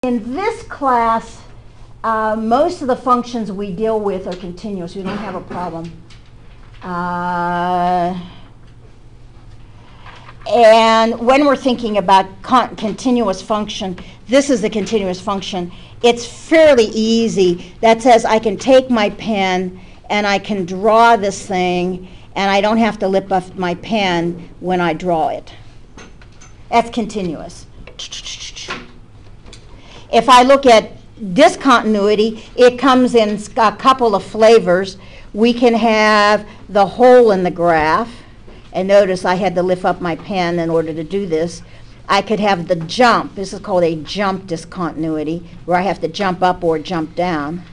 In this class, most of the functions we deal with are continuous. We don't have a problem. And when we're thinking about continuous function, this is a continuous function. It's fairly easy. That says I can take my pen and I can draw this thing, and I don't have to lift up my pen when I draw it. That's continuous. If I look at discontinuity, it comes in a couple of flavors. We can have the hole in the graph, and notice I had to lift up my pen in order to do this. I could have the jump. This is called a jump discontinuity, where I have to jump up or jump down.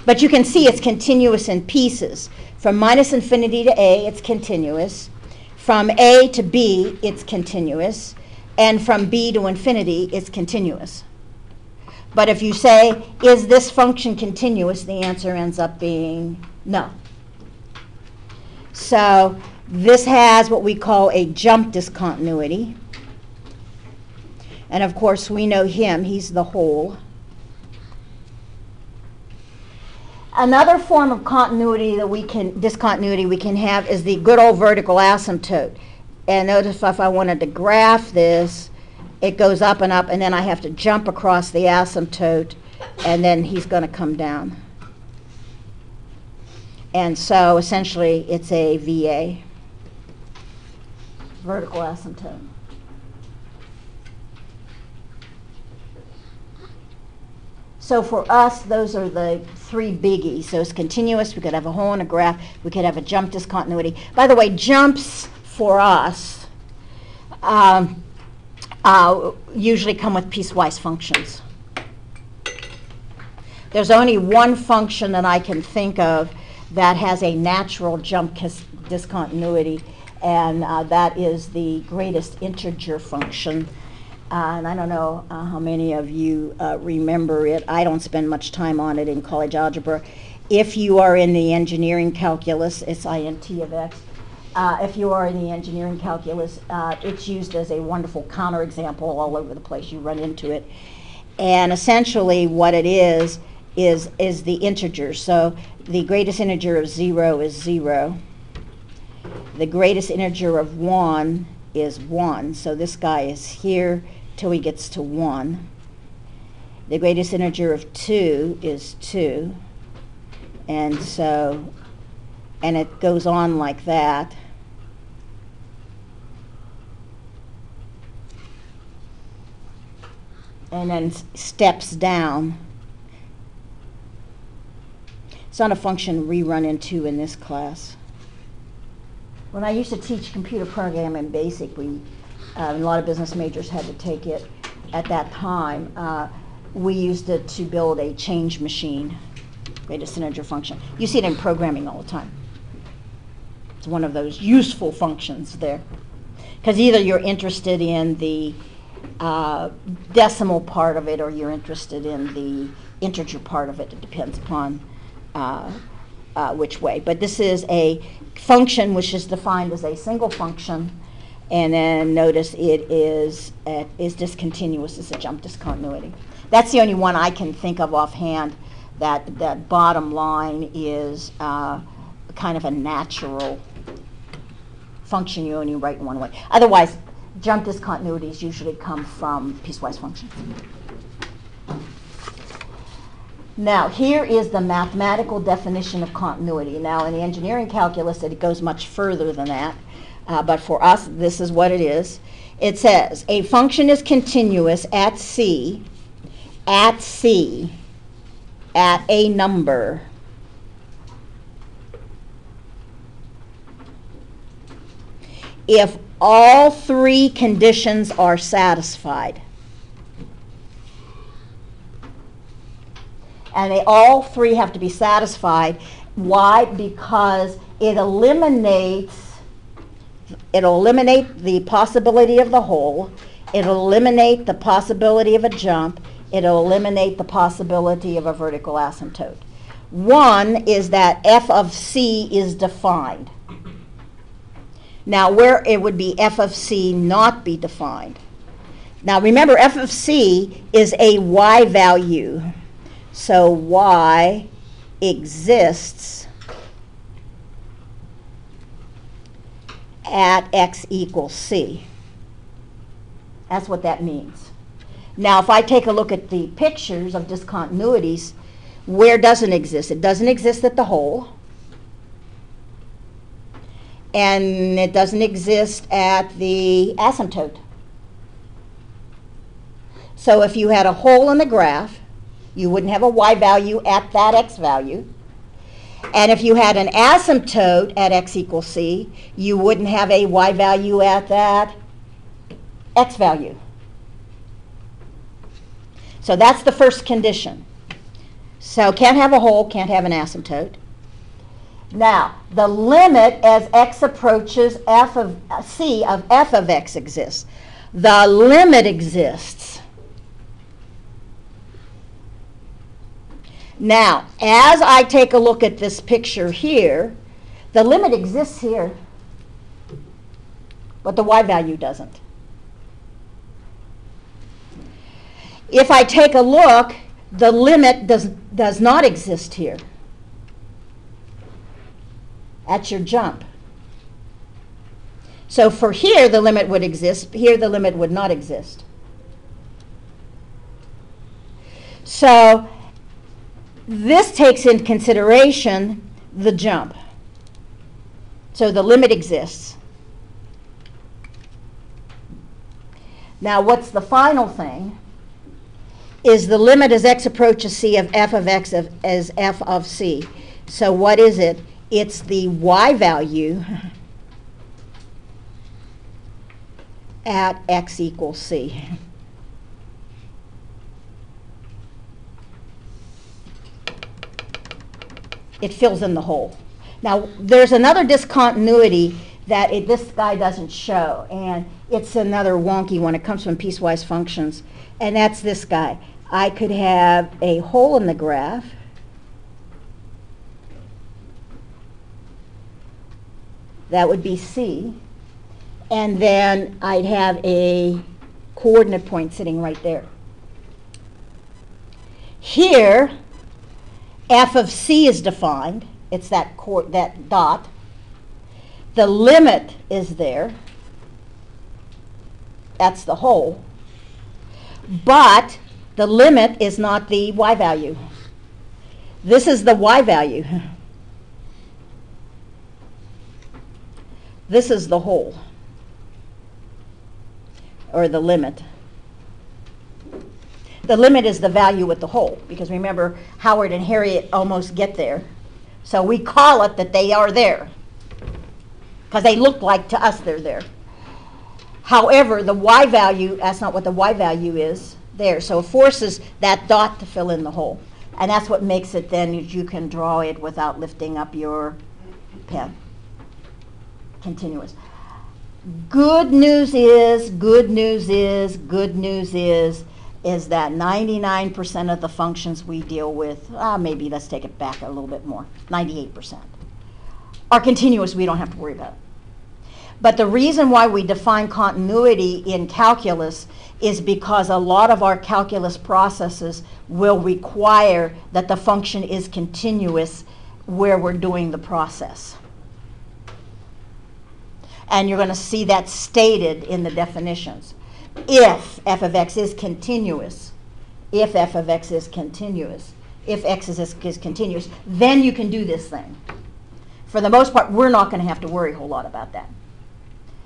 But you can see it's continuous in pieces. From minus infinity to A, it's continuous. From A to B, it's continuous. And from B to infinity, it's continuous. But if you say, is this function continuous, the answer ends up being no. So this has what we call a jump discontinuity. And of course, we know him. He's the hole. Another form of continuity that discontinuity we can have is the good old vertical asymptote. And notice if I wanted to graph this, it goes up, and then I have to jump across the asymptote, and then he's going to come down. And so essentially it's a VA, vertical asymptote. So for us, those are the three biggies. So it's continuous. We could have a hole in a graph. We could have a jump discontinuity. By the way, jumps for us usually come with piecewise functions. There's only one function that I can think of that has a natural jump discontinuity, and that is the greatest integer function. And I don't know how many of you remember it. I don't spend much time on it in college algebra. If you are in the engineering calculus, it's int of x. If you are in the engineering calculus, it's used as a wonderful counterexample all over the place. You run into it. And essentially what it is the integer. So the greatest integer of 0 is 0. The greatest integer of 1 is 1. So this guy is here till he gets to 1. The greatest integer of 2 is 2. And so, and it goes on like that. And then steps down. It's not a function we run into in this class. When I used to teach computer programming in BASIC, a lot of business majors had to take it at that time. We used it to build a change machine, greatest integer function. You see it in programming all the time. It's one of those useful functions there. Because either you're interested in the decimal part of it, or you're interested in the integer part of it. It depends upon which way. But this is a function which is defined as a single function, and then notice it is discontinuous. It's a jump discontinuity. That's the only one I can think of offhand that bottom line is kind of a natural function you only write in one way. Otherwise, jump discontinuities usually come from piecewise functions. Now, here is the mathematical definition of continuity. Now, in the engineering calculus, it goes much further than that. But for us, this is what it is. It says, a function is continuous at C, at a number, if all three conditions are satisfied. And they all three have to be satisfied. Why? Because it'll eliminate the possibility of the hole. It'll eliminate the possibility of a jump. It'll eliminate the possibility of a vertical asymptote. One is that f of c is defined. Now, where it would be f of c not be defined? Now remember, f of c is a y value. So y exists at x equals c. That's what that means. Now if I take a look at the pictures of discontinuities, where doesn't exist? It doesn't exist at the hole. And it doesn't exist at the asymptote. So if you had a hole in the graph, you wouldn't have a y value at that x value. And if you had an asymptote at x equals c, you wouldn't have a y value at that x value. So that's the first condition. So can't have a hole, can't have an asymptote. Now, the limit as x approaches f of c of f of x exists. The limit exists. Now, as I take a look at this picture here, the limit exists here, but the y value doesn't. If I take a look, the limit does not exist here. At your jump. So for here, the limit would exist. Here, the limit would not exist. So this takes into consideration the jump. So the limit exists. Now what's the final thing? Is the limit as x approaches c of f of x as f of c. So what is it? It's the y value at x equals c. It fills in the hole. Now, there's another discontinuity that this guy doesn't show, and it's another wonky one. It comes from piecewise functions, and that's this guy. I could have a hole in the graph. That would be C. And then I'd have a coordinate point sitting right there. Here, f of c is defined. It's that dot. The limit is there. That's the hole. But the limit is not the y value. This is the y value. This is the hole, or the limit. The limit is the value at the hole, because remember, Howard and Harriet almost get there. So we call it that they are there, because they look like to us they're there. However, the y value, that's not what the y value is there. So it forces that dot to fill in the hole. And that's what makes it then you can draw it without lifting up your pen. Continuous. Good news is that 99% of the functions we deal with, maybe let's take it back a little bit more, 98%, are continuous. We don't have to worry about it. But the reason why we define continuity in calculus is because a lot of our calculus processes will require that the function is continuous where we're doing the process. And you're going to see that stated in the definitions. If f of x is continuous, if f of x is continuous, if x is continuous, then you can do this thing. For the most part, we're not going to have to worry a whole lot about that.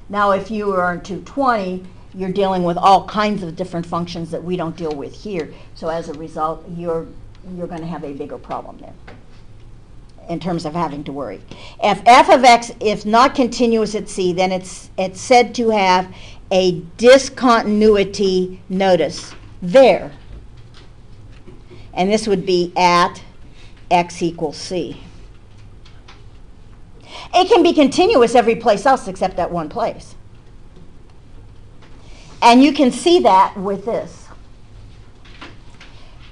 Now, if you are in 220, you're dealing with all kinds of different functions that we don't deal with here. So as a result, you're going to have a bigger problem there in terms of having to worry. If f of x is not continuous at c, then it's said to have a discontinuity, notice, there. And this would be at x equals c. It can be continuous every place else except that one place. And you can see that with this.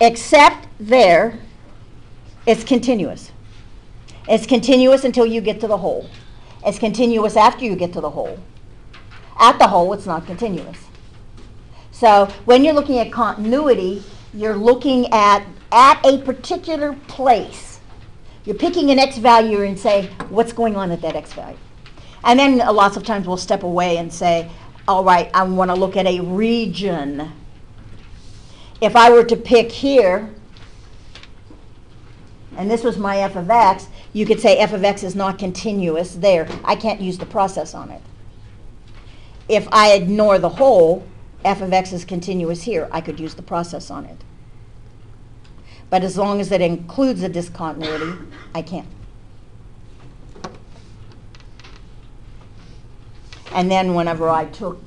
Except there, it's continuous. It's continuous until you get to the hole. It's continuous after you get to the hole. At the hole, it's not continuous. So when you're looking at continuity, you're looking at a particular place. You're picking an x value and say, what's going on at that x value? And then lots of times we'll step away and say, all right, I want to look at a region. If I were to pick here, and this was my f of x, you could say f of x is not continuous there. I can't use the process on it. If I ignore the whole, f of x is continuous here. I could use the process on it. But as long as it includes a discontinuity, I can't. And then whenever I took